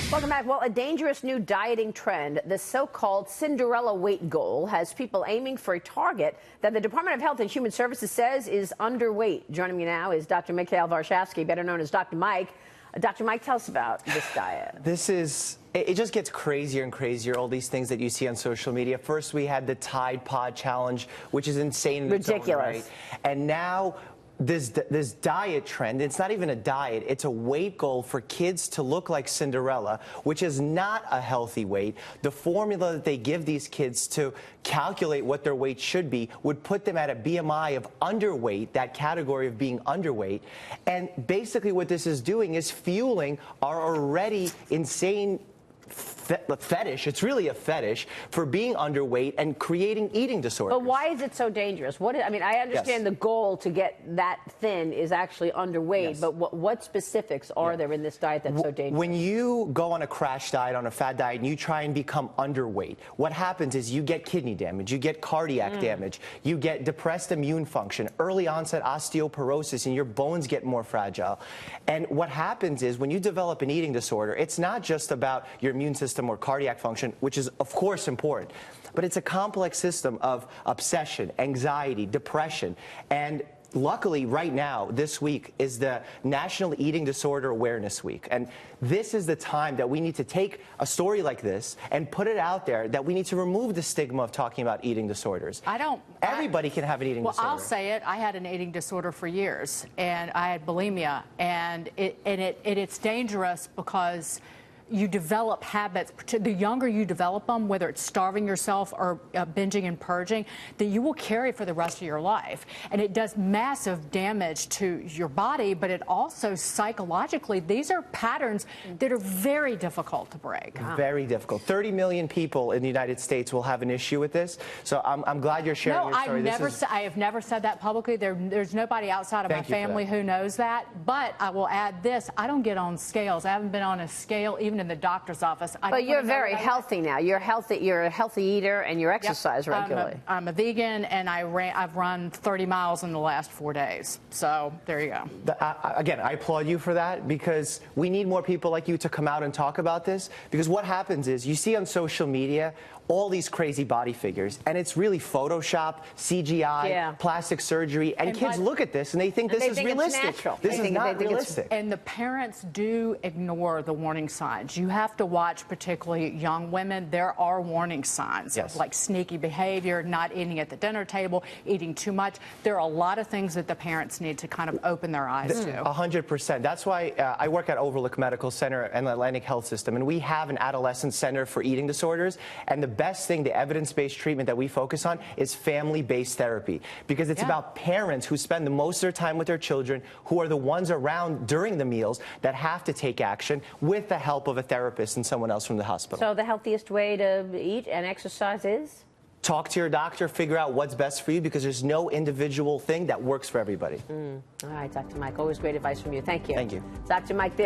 Welcome back. Well, a dangerous new dieting trend, the so-called Cinderella weight goal, has people aiming for a target that the Department of Health and Human Services says is underweight. Joining me now is Dr. Mikhail Varshavski, better known as Dr. Mike. Dr. Mike, tell us about this diet. It just gets crazier and crazier, all these things that you see on social media. First, we had the Tide Pod Challenge, which is insane in its own right. And now this diet trend, it's not even a diet, it's a weight goal for kids to look like Cinderella, which is not a healthy weight. The formula that they give these kids to calculate what their weight should be would put them at a BMI of underweight, that category of being underweight. And basically what this is doing is fueling our already insane fetish. It's really a fetish for being underweight and creating eating disorders. But why is it so dangerous? I mean, I understand the goal to get that thin is actually underweight, but what specifics are there in this diet that's so dangerous? When you go on a crash diet, on a fat diet, and you try and become underweight, what happens is you get kidney damage, you get cardiac damage, you get depressed immune function, early onset osteoporosis, and your bones get more fragile. And what happens is when you develop an eating disorder, it's not just about your immune system or cardiac function, which is of course important, but it's a complex system of obsession, anxiety, depression. And luckily right now, this week is the National Eating Disorder Awareness Week. And this is the time that we need to take a story like this and put it out there, that we need to remove the stigma of talking about eating disorders. Everybody can have an eating disorder. Well, I'll say it. I had an eating disorder for years, and I had bulimia, and it's dangerous because you develop habits. The younger you develop them, whether it's starving yourself or binging and purging, that you will carry for the rest of your life. And it does massive damage to your body, but it also psychologically, these are patterns that are very difficult to break. Very difficult. 30 million people in the United States will have an issue with this. So I'm glad you're sharing your story. I have never said that publicly. There's nobody outside of my family who knows that. But I will add this. I don't get on scales. I haven't been on a scale even in the doctor's office. But you're very healthy now. You're healthy. You're a healthy eater, and you exercise regularly. I'm a vegan, and I've run 30 miles in the last 4 days. So there you go. Again, I applaud you for that, because we need more people like you to come out and talk about this. Because what happens is you see on social media all these crazy body figures, and it's really Photoshop, CGI, plastic surgery, and kids look at this and they think this is realistic. This is not realistic. And the parents do ignore the warning signs. You have to watch, particularly young women. There are warning signs like sneaky behavior, not eating at the dinner table, eating too much. There are a lot of things that the parents need to kind of open their eyes to. 100%. That's why I work at Overlook Medical Center and the Atlantic Health System, and we have an adolescent center for eating disorders. And the best thing, the evidence-based treatment that we focus on, is family-based therapy, because it's about parents who spend the most of their time with their children, who are the ones around during the meals, that have to take action with the help of a therapist and someone else from the hospital. So the healthiest way to eat and exercise is? Talk to your doctor, figure out what's best for you, because there's no individual thing that works for everybody. All right, Dr. Mike, always great advice from you. Thank you. Thank you. Dr. Mike there.